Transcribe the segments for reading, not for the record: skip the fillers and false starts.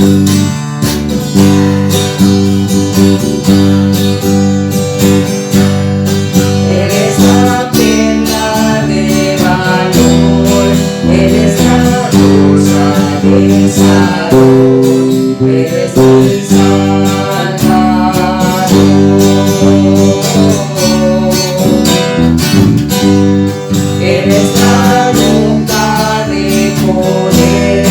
Eres la prenda de valor, eres la rosa de Sarón, eres mi Salvador. Eres la roca de poder,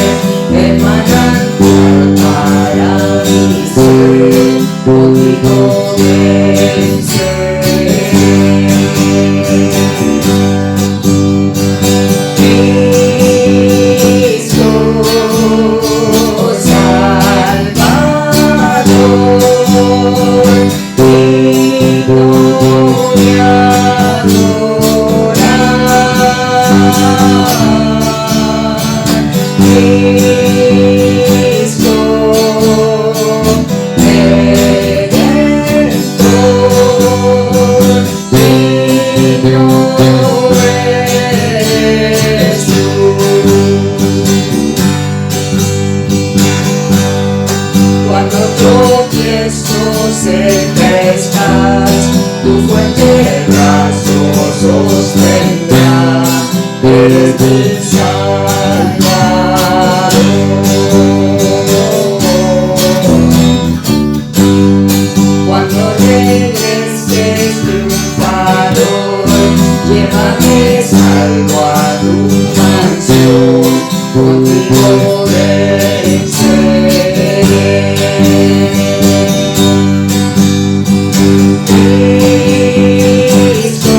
el manantial para mi ser, contigo venceré. Cristo Salvador, digno de adorar. Cristo Redentor, digno eres tú. Cuando tropiezo cerca estás, tu fuerte brazo sostendrá, eres mi Salvador. Cuando regreses triunfador, llévame salvo a tu mansión, contigo venceré. Cristo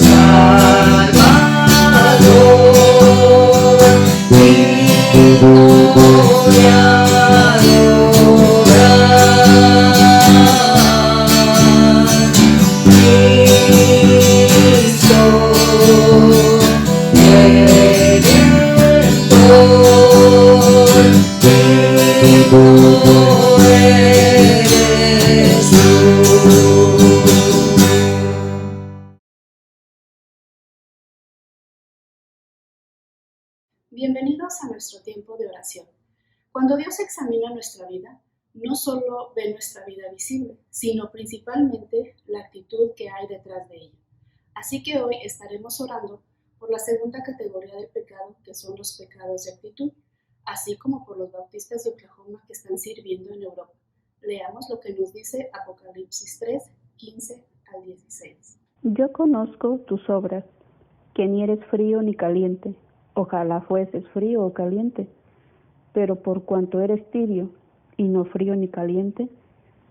Salvador, digno de adorar. Cristo Redentor, digno eres tú. Bienvenidos a nuestro tiempo de oración. Cuando Dios examina nuestra vida, no solo ve nuestra vida visible, sino principalmente la actitud que hay detrás de ella. Así que hoy estaremos orando por la segunda categoría del pecado, que son los pecados de actitud, así como por los bautistas de Oklahoma que están sirviendo en Europa. Leamos lo que nos dice Apocalipsis 3, 15 al 16. Yo conozco tus obras, que ni eres frío ni caliente. Ojalá fueses frío o caliente, pero por cuanto eres tibio y no frío ni caliente,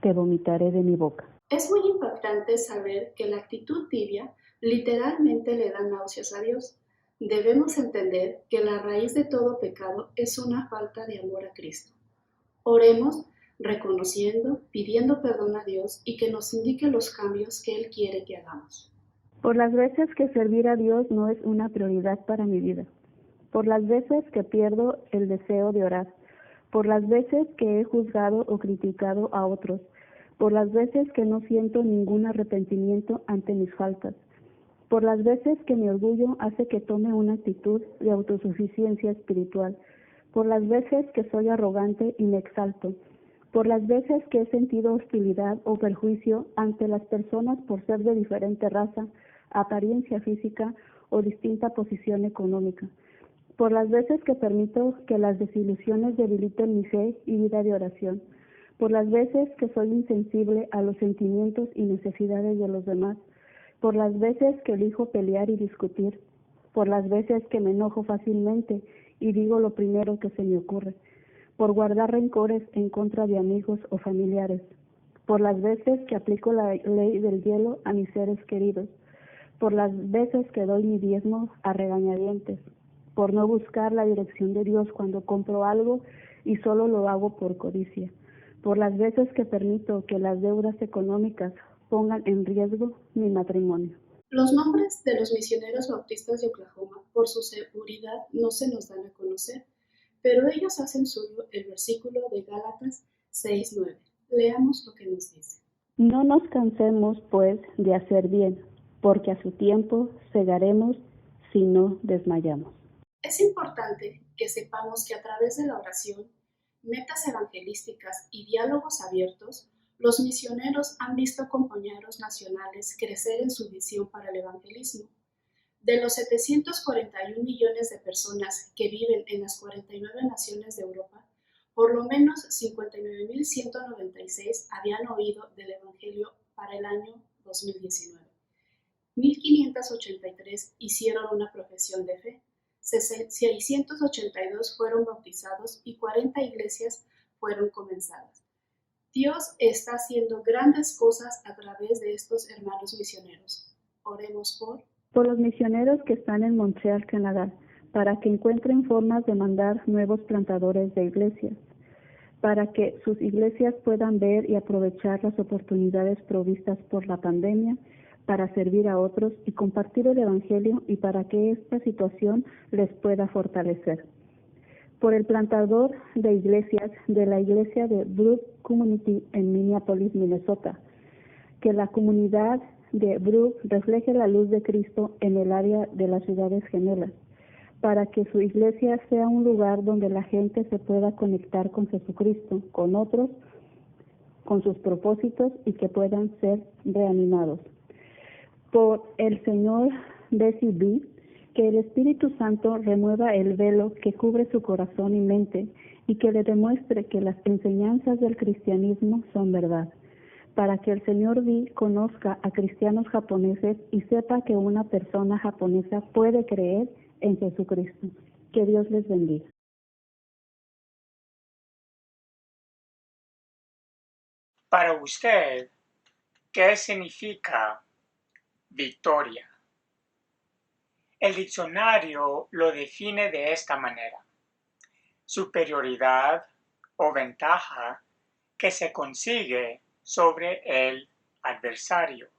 te vomitaré de mi boca. Es muy impactante saber que la actitud tibia literalmente le da náuseas a Dios. Debemos entender que la raíz de todo pecado es una falta de amor a Cristo. Oremos reconociendo, pidiendo perdón a Dios y que nos indique los cambios que Él quiere que hagamos. Por las veces que servir a Dios no es una prioridad para mi vida, por las veces que pierdo el deseo de orar, por las veces que he juzgado o criticado a otros, por las veces que no siento ningún arrepentimiento ante mis faltas, por las veces que mi orgullo hace que tome una actitud de autosuficiencia espiritual, por las veces que soy arrogante y me exalto, por las veces que he sentido hostilidad o perjuicio ante las personas por ser de diferente raza, apariencia física o distinta posición económica, por las veces que permito que las desilusiones debiliten mi fe y vida de oración, por las veces que soy insensible a los sentimientos y necesidades de los demás, por las veces que elijo pelear y discutir, por las veces que me enojo fácilmente y digo lo primero que se me ocurre, por guardar rencores en contra de amigos o familiares, por las veces que aplico la ley del hielo a mis seres queridos, por las veces que doy mi diezmo a regañadientes, por no buscar la dirección de Dios cuando compro algo y solo lo hago por codicia, por las veces que permito que las deudas económicas pongan en riesgo mi matrimonio. Los nombres de los misioneros bautistas de Oklahoma, por su seguridad, no se nos dan a conocer, pero ellos hacen suyo el versículo de Gálatas 6:9. Leamos lo que nos dice. No nos cansemos, pues, de hacer bien, porque a su tiempo segaremos si no desmayamos. Es importante que sepamos que a través de la oración, metas evangelísticas y diálogos abiertos, los misioneros han visto compañeros nacionales crecer en su visión para el evangelismo. De los 741 millones de personas que viven en las 49 naciones de Europa, por lo menos 59.196 habían oído del Evangelio para el año 2019. 1.583 hicieron una profesión de fe, 682 fueron bautizados y 40 iglesias fueron comenzadas. Dios está haciendo grandes cosas a través de estos hermanos misioneros. Oremos por los misioneros que están en Montreal, Canadá, para que encuentren formas de mandar nuevos plantadores de iglesias, para que sus iglesias puedan ver y aprovechar las oportunidades provistas por la pandemia para servir a otros y compartir el Evangelio, y para que esta situación les pueda fortalecer. Por el plantador de iglesias de la iglesia de Brook Community en Minneapolis, Minnesota, que la comunidad de Brook refleje la luz de Cristo en el área de las ciudades gemelas, para que su iglesia sea un lugar donde la gente se pueda conectar con Jesucristo, con otros, con sus propósitos, y que puedan ser reanimados. Por el señor Bessie B., que el Espíritu Santo remueva el velo que cubre su corazón y mente, y que le demuestre que las enseñanzas del cristianismo son verdad, para que el señor B. conozca a cristianos japoneses y sepa que una persona japonesa puede creer en Jesucristo. Que Dios les bendiga. Para usted, ¿qué significa victoria? El diccionario lo define de esta manera: superioridad o ventaja que se consigue sobre el adversario.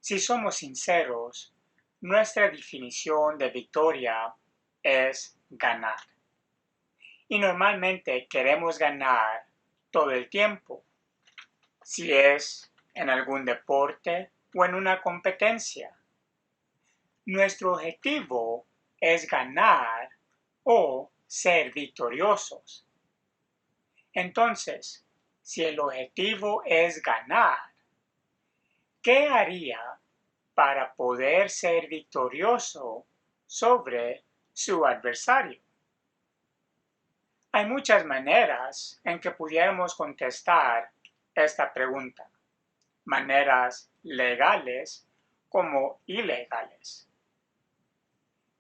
Si somos sinceros, nuestra definición de victoria es ganar. Y normalmente queremos ganar todo el tiempo, si es en algún deporte o en una competencia. Nuestro objetivo es ganar o ser victoriosos. Entonces, si el objetivo es ganar, ¿qué haría para poder ser victorioso sobre su adversario? Hay muchas maneras en que pudiéramos contestar esta pregunta, maneras legales como ilegales.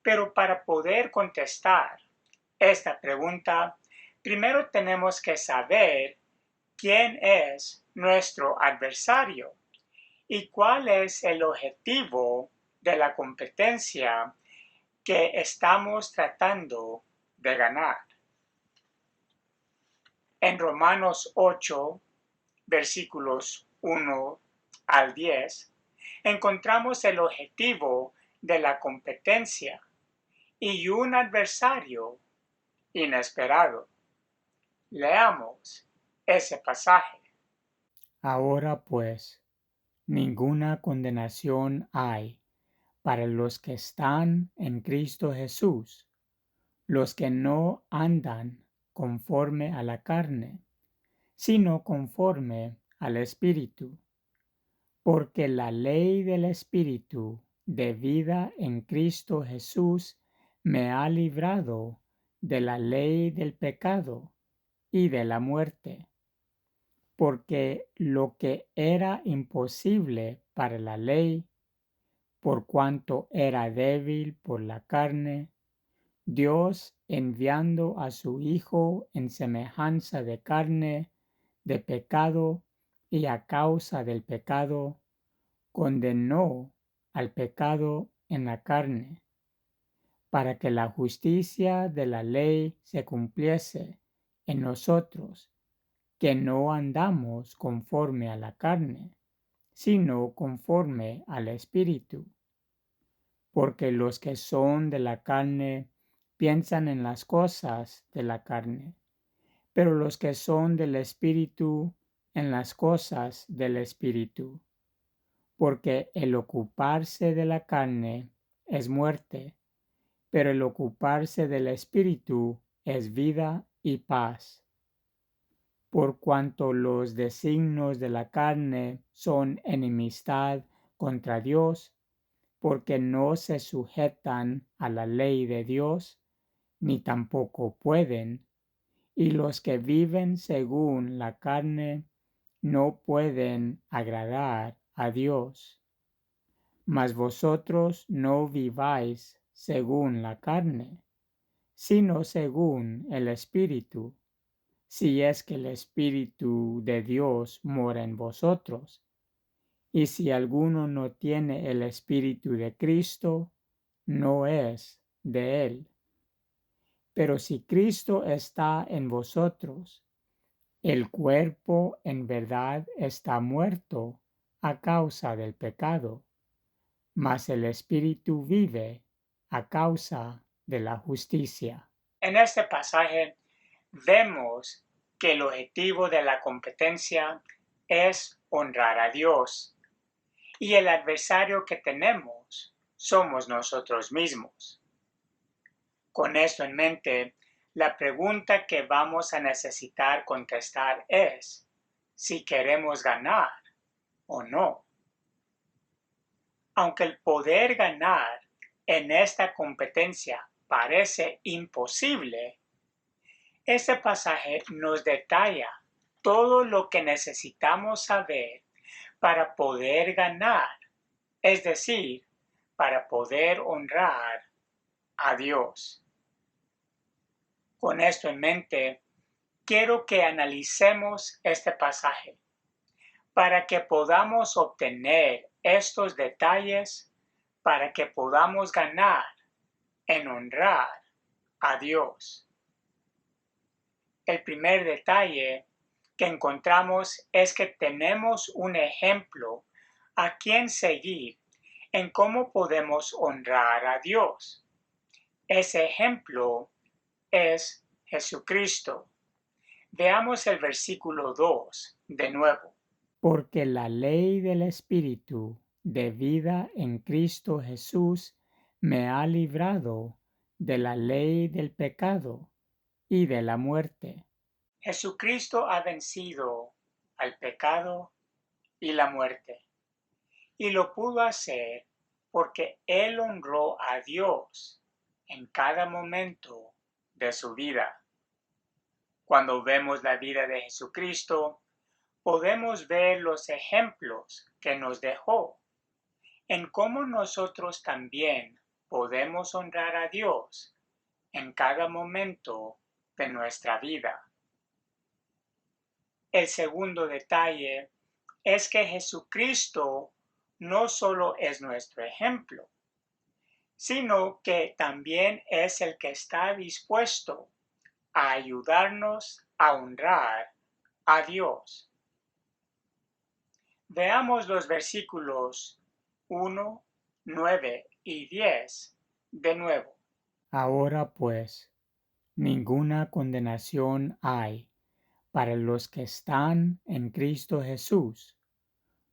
Pero para poder contestar esta pregunta, primero tenemos que saber quién es nuestro adversario y cuál es el objetivo de la competencia que estamos tratando de ganar. En Romanos 8, versículos 1 al 10, encontramos el objetivo de la competencia y un adversario inesperado. Leamos ese pasaje. Ahora pues, ninguna condenación hay para los que están en Cristo Jesús, los que no andan conforme a la carne, sino conforme al Espíritu. Porque la ley del Espíritu de vida en Cristo Jesús me ha librado de la ley del pecado y de la muerte. Porque lo que era imposible para la ley, por cuanto era débil por la carne, Dios, enviando a su Hijo en semejanza de carne, de pecado, y a causa del pecado, condenó al pecado en la carne, para que la justicia de la ley se cumpliese en nosotros, que no andamos conforme a la carne, sino conforme al Espíritu. Porque los que son de la carne piensan en las cosas de la carne, pero los que son del Espíritu en las cosas del Espíritu. Porque el ocuparse de la carne es muerte, pero el ocuparse del Espíritu es vida y paz. Por cuanto los designios de la carne son enemistad contra Dios, porque no se sujetan a la ley de Dios, ni tampoco pueden, y los que viven según la carne no pueden agradar a Dios. Mas vosotros no viváis según la carne, sino según el Espíritu, si es que el Espíritu de Dios mora en vosotros. Y si alguno no tiene el Espíritu de Cristo, no es de él. Pero si Cristo está en vosotros, el cuerpo en verdad está muerto a causa del pecado, mas el Espíritu vive a causa de la justicia. En este pasaje vemos que el objetivo de la competencia es honrar a Dios, y el adversario que tenemos somos nosotros mismos. Con esto en mente, la pregunta que vamos a necesitar contestar es si queremos ganar o no. Aunque el poder ganar en esta competencia parece imposible, este pasaje nos detalla todo lo que necesitamos saber para poder ganar, es decir, para poder honrar a Dios. Con esto en mente, quiero que analicemos este pasaje para que podamos obtener estos detalles, para que podamos ganar en honrar a Dios. El primer detalle que encontramos es que tenemos un ejemplo a quien seguir en cómo podemos honrar a Dios. Ese ejemplo es Jesucristo. Veamos el versículo 2 de nuevo. Porque la ley del Espíritu de vida en Cristo Jesús me ha librado de la ley del pecado y de la muerte. Jesucristo ha vencido al pecado y la muerte, y lo pudo hacer porque Él honró a Dios en cada momento de su vida. Cuando vemos la vida de Jesucristo, podemos ver los ejemplos que nos dejó en cómo nosotros también podemos honrar a Dios en cada momento de nuestra vida. El segundo detalle es que Jesucristo no solo es nuestro ejemplo, sino que también es el que está dispuesto a ayudarnos a honrar a Dios. Veamos los versículos 1, 9 y 10 de nuevo. Ahora pues, ninguna condenación hay para los que están en Cristo Jesús,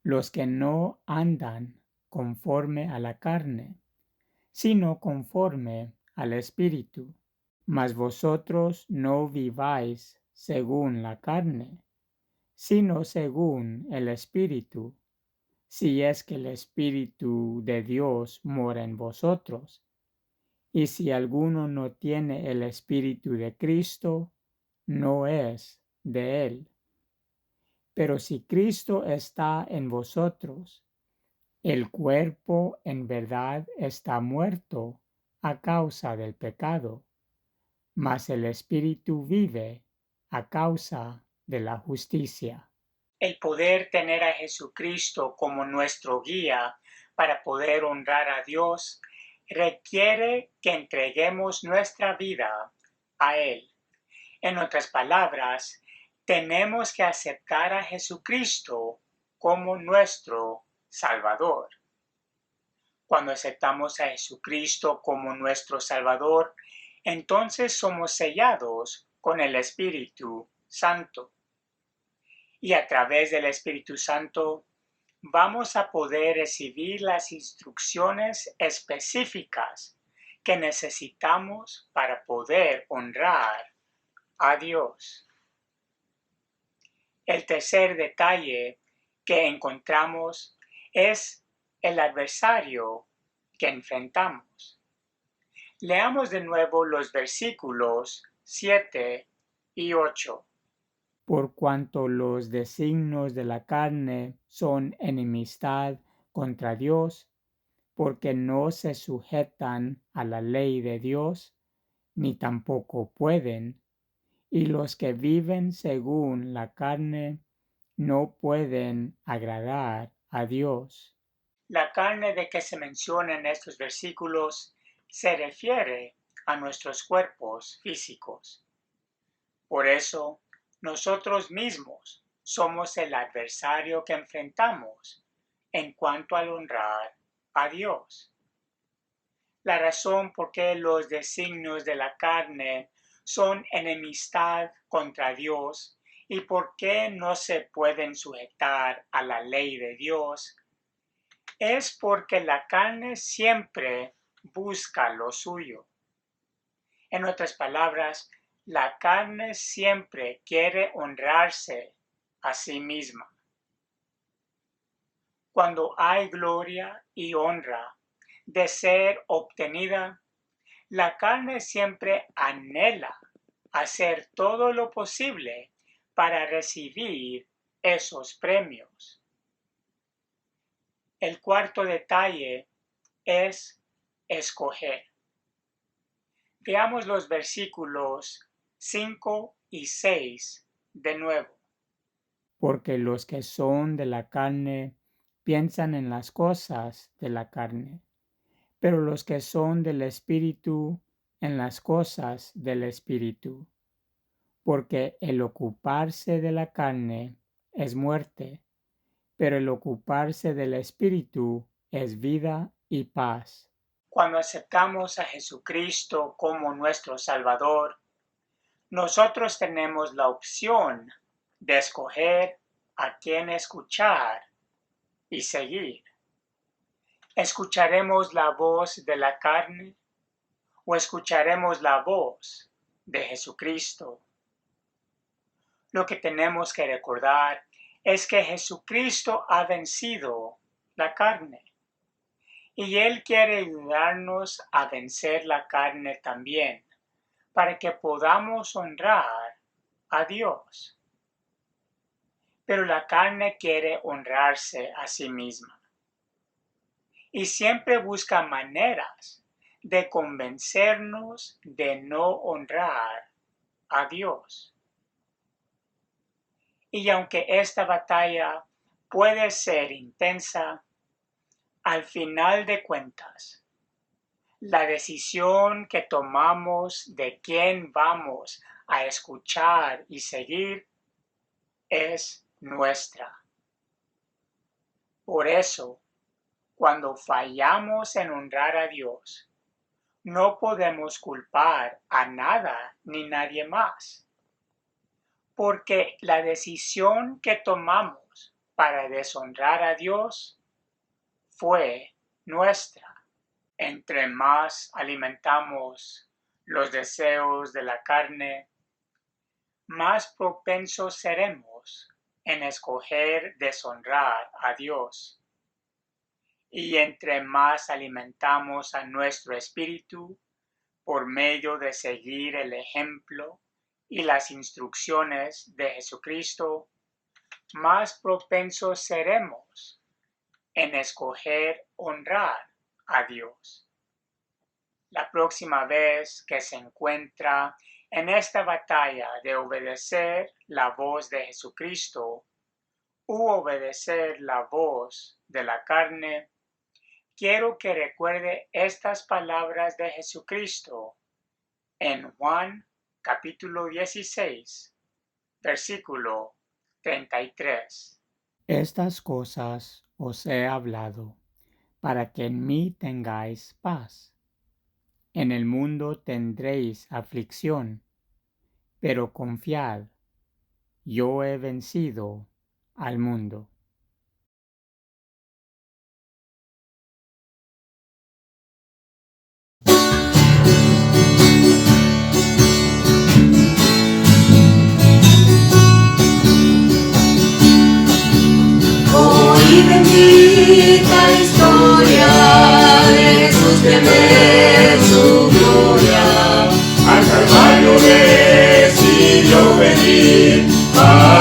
los que no andan conforme a la carne, sino conforme al Espíritu. Mas vosotros no viváis según la carne, sino según el Espíritu, si es que el Espíritu de Dios mora en vosotros. Y si alguno no tiene el Espíritu de Cristo, no es de él. Pero si Cristo está en vosotros, el cuerpo en verdad está muerto a causa del pecado, mas el Espíritu vive a causa de la justicia. El poder tener a Jesucristo como nuestro guía para poder honrar a Dios requiere que entreguemos nuestra vida a Él. En otras palabras, tenemos que aceptar a Jesucristo como nuestro Salvador. Cuando aceptamos a Jesucristo como nuestro Salvador, entonces somos sellados con el Espíritu Santo. Y a través del Espíritu Santo vamos a poder recibir las instrucciones específicas que necesitamos para poder honrar a Dios. El tercer detalle que encontramos es el adversario que enfrentamos. Leamos de nuevo los versículos 7 y 8. Por cuanto los designios de la carne son enemistad contra Dios, porque no se sujetan a la ley de Dios, ni tampoco pueden, y los que viven según la carne no pueden agradar a Dios. La carne de que se menciona en estos versículos se refiere a nuestros cuerpos físicos. Por eso, nosotros mismos somos el adversario que enfrentamos en cuanto al honrar a Dios. La razón por qué los designios de la carne son enemistad contra Dios y por qué no se pueden sujetar a la ley de Dios es porque la carne siempre busca lo suyo. En otras palabras, la carne siempre quiere honrarse a sí misma. Cuando hay gloria y honra de ser obtenida, la carne siempre anhela hacer todo lo posible para recibir esos premios. El cuarto detalle es escoger. Veamos los versículos 5 y 6 de nuevo. Porque los que son de la carne piensan en las cosas de la carne, pero los que son del Espíritu en las cosas del Espíritu. Porque el ocuparse de la carne es muerte, pero el ocuparse del Espíritu es vida y paz. Cuando aceptamos a Jesucristo como nuestro Salvador, nosotros tenemos la opción de escoger a quién escuchar y seguir. ¿Escucharemos la voz de la carne o escucharemos la voz de Jesucristo? Lo que tenemos que recordar es que Jesucristo ha vencido la carne y Él quiere ayudarnos a vencer la carne también, para que podamos honrar a Dios. Pero la carne quiere honrarse a sí misma y siempre busca maneras de convencernos de no honrar a Dios. Y aunque esta batalla puede ser intensa, al final de cuentas, la decisión que tomamos de quién vamos a escuchar y seguir es nuestra. Por eso, cuando fallamos en honrar a Dios, no podemos culpar a nada ni nadie más, porque la decisión que tomamos para deshonrar a Dios fue nuestra. Entre más alimentamos los deseos de la carne, más propensos seremos en escoger deshonrar a Dios. Y entre más alimentamos a nuestro espíritu por medio de seguir el ejemplo y las instrucciones de Jesucristo, más propensos seremos en escoger honrar a Dios. La próxima vez que se encuentra en esta batalla de obedecer la voz de Jesucristo u obedecer la voz de la carne, quiero que recuerde estas palabras de Jesucristo en Juan capítulo 16, versículo 33. Estas cosas os he hablado, para que en mí tengáis paz. En el mundo tendréis aflicción, pero confiad, yo he vencido al mundo.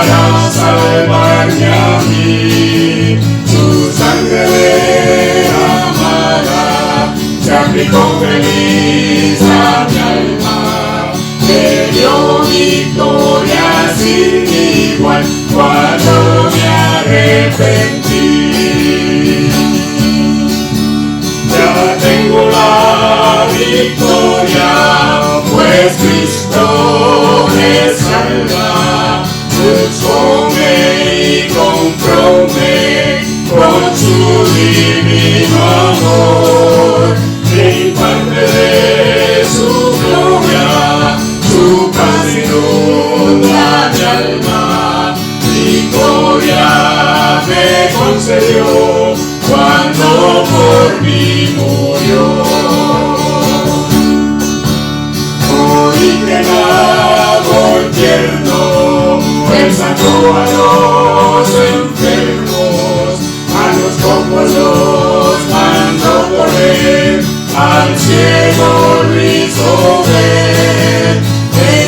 para salvarme a mí. Su sangre derramada se aplicó feliz a mi alma, me dio victoria sin igual cuando me arrepentí. Ya tengo la victoria, pues Cristo me salva, búscome y compróme con su divino amor, me imparte de su gloria, su paz inunda mi alma, victoria me concedió cuando por mí murió. Hoy que el tierno, Él sacó a los enfermos, a los cojos los mandó correr, al ciego lo hizo ver.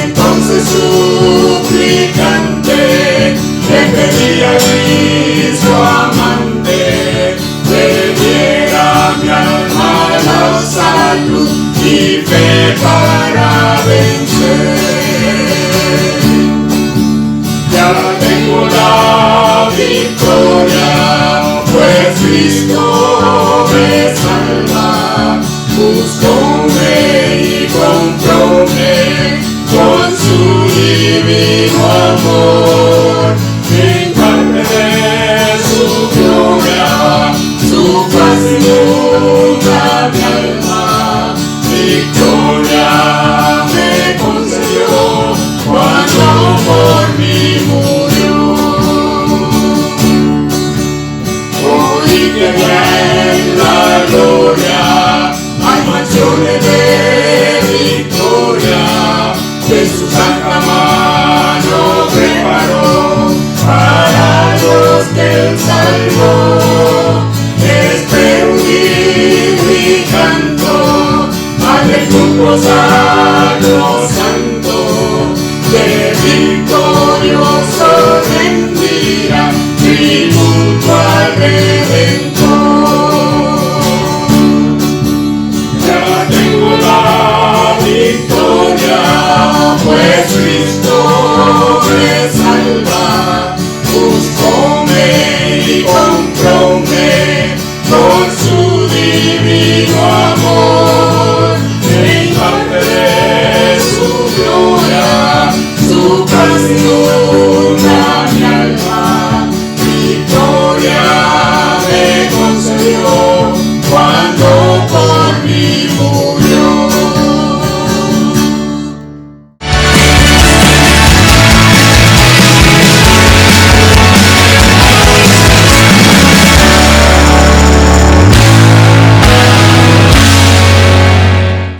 Entonces suplicante le pedía a Cristo amante, le diera mi alma la salud y fe para vencer. Ya tengo la victoria, pues Cristo me salva, búscome y compróme con su divino amor, me imparte de su gloria, su paz inunda mi alma, victoria me concedió cuando por mí murió. Hoy que en la gloria hay mansiones de victoria, que su santa mano preparó para los que Él salvó. Espero un himno y canto al del grupo sacro santo de